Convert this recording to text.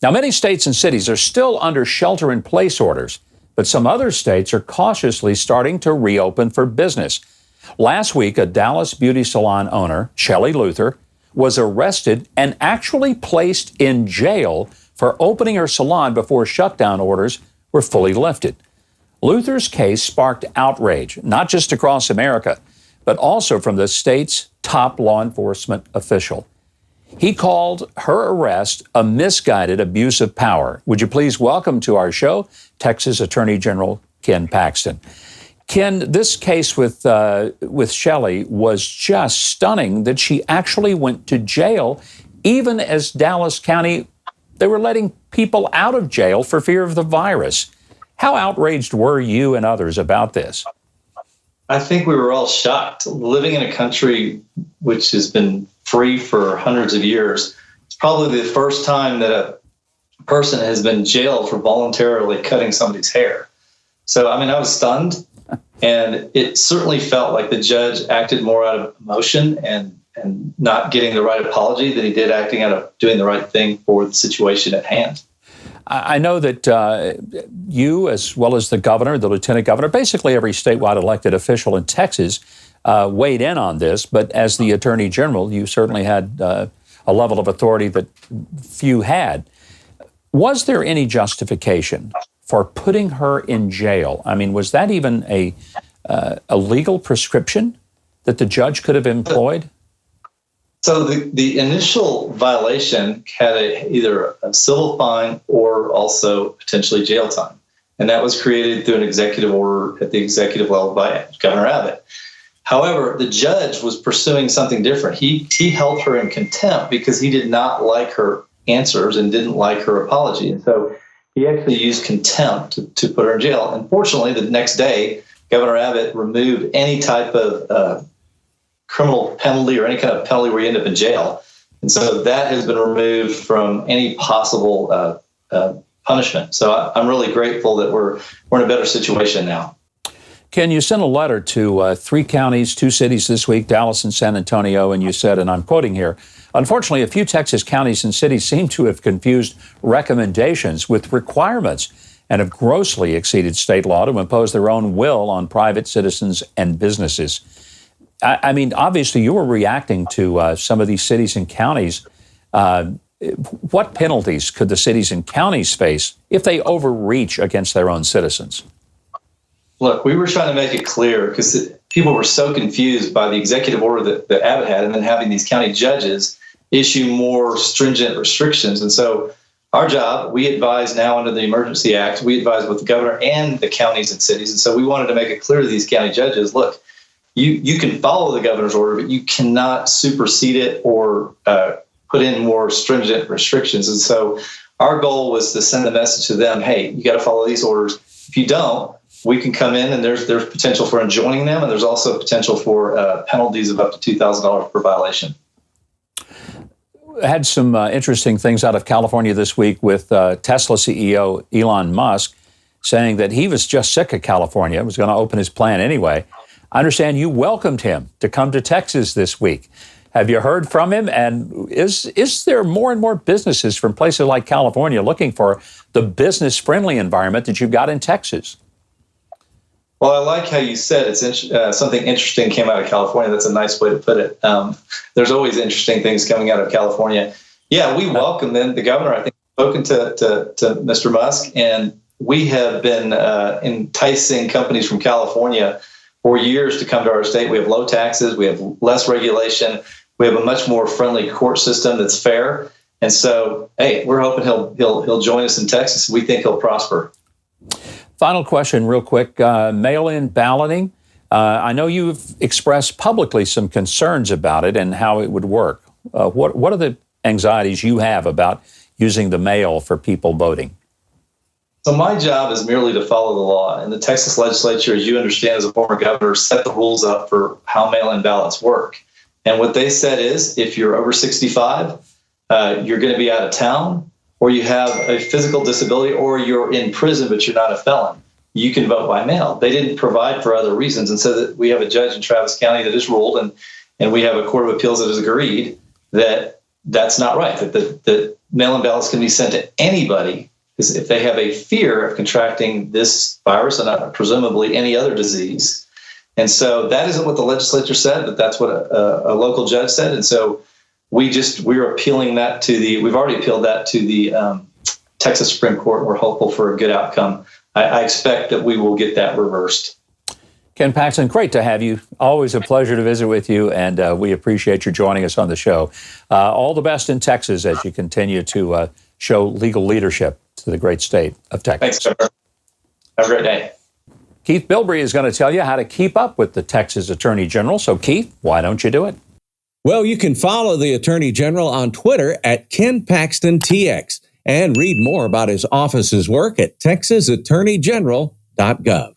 Now, many states and cities are still under shelter-in-place orders, but some other states are cautiously starting to reopen for business. Last week, a Dallas beauty salon owner, Shelley Luther, was arrested and actually placed in jail for opening her salon before shutdown orders were fully lifted. Luther's case sparked outrage, not just across America, but also from the state's top law enforcement official. He called her arrest a misguided abuse of power. Would you please welcome to our show Texas Attorney General Ken Paxton. Ken, this case with Shelley was just stunning that she actually went to jail, even as Dallas County, they were letting people out of jail for fear of the virus. How outraged were you and others about this? I think we were all shocked. Living in a country which has been free for hundreds of years, it's probably the first time that a person has been jailed for voluntarily cutting somebody's hair. So, I mean, I was stunned, and it certainly felt like the judge acted more out of emotion and not getting the right apology than he did acting out of doing the right thing for the situation at hand. I know that you, as well as the governor, the lieutenant governor, basically every statewide elected official in Texas weighed in on this. But as the attorney general, you certainly had a level of authority that few had. Was there any justification for putting her in jail? I mean, was that even a legal prescription that the judge could have employed? So the initial violation had either a civil fine or also potentially jail time. And that was created through an executive order at the executive level by Governor Abbott. However, the judge was pursuing something different. He held her in contempt because he did not like her answers and didn't like her apology. And so he actually used contempt to put her in jail. Unfortunately, the next day, Governor Abbott removed any type of criminal penalty or any kind of penalty where you end up in jail. And so that has been removed from any possible punishment. So I'm really grateful that we're in a better situation now. Ken, you sent a letter to 3 counties, 2 cities this week, Dallas and San Antonio, and you said, and I'm quoting here, unfortunately, a few Texas counties and cities seem to have confused recommendations with requirements and have grossly exceeded state law to impose their own will on private citizens and businesses. I mean, obviously, you were reacting to some of these cities and counties. What penalties could the cities and counties face if they overreach against their own citizens? Look, we were trying to make it clear because people were so confused by the executive order that Abbott had and then having these county judges issue more stringent restrictions. And so our job, we advise now under the Emergency Act, we advise both the governor and the counties and cities. And so we wanted to make it clear to these county judges, look, you can follow the governor's order, but you cannot supersede it or put in more stringent restrictions. And so our goal was to send the message to them, hey, you got to follow these orders. If you don't, we can come in and there's potential for enjoining them, and there's also potential for penalties of up to $2,000 per violation. Had some interesting things out of California this week with Tesla CEO Elon Musk saying that he was just sick of California, was going to open his plant anyway. I understand you welcomed him to come to Texas this week. Have you heard from him? And is there more and more businesses from places like California looking for the business-friendly environment that you've got in Texas? Well, I like how you said it's something interesting came out of California. That's a nice way to put it. There's always interesting things coming out of California. Yeah, we welcome them. The governor, I think, spoken to Mr. Musk, and we have been enticing companies from California for years to come to our state. We have low taxes. We have less regulation. We have a much more friendly court system that's fair. And so, hey, we're hoping he'll join us in Texas. We think he'll prosper. Final question real quick. Mail-in balloting. I know you've expressed publicly some concerns about it and how it would work. What are the anxieties you have about using the mail for people voting? So my job is merely to follow the law. And the Texas legislature, as you understand as a former governor, set the rules up for how mail-in ballots work. And what they said is if you're over 65, you're going to be out of town, or you have a physical disability, or you're in prison, but you're not a felon, you can vote by mail. They didn't provide for other reasons. And so that we have a judge in Travis County that has ruled, and we have a court of appeals that has agreed that that's not right, that mail-in ballots can be sent to anybody if they have a fear of contracting this virus and presumably any other disease. And so that isn't what the legislature said, but that's what a local judge said. And so we're appealing that we've already appealed that to the Texas Supreme Court, and we're hopeful for a good outcome. I expect that we will get that reversed. Ken Paxton, great to have you. Always a pleasure to visit with you, and we appreciate you joining us on the show. All the best in Texas as you continue to show legal leadership to the great state of Texas. Thanks, Trevor. Have a great day. Keith Bilbrey is going to tell you how to keep up with the Texas Attorney General. So, Keith, why don't you do it? Well, you can follow the Attorney General on Twitter at Ken Paxton TX and read more about his office's work at texasattorneygeneral.gov.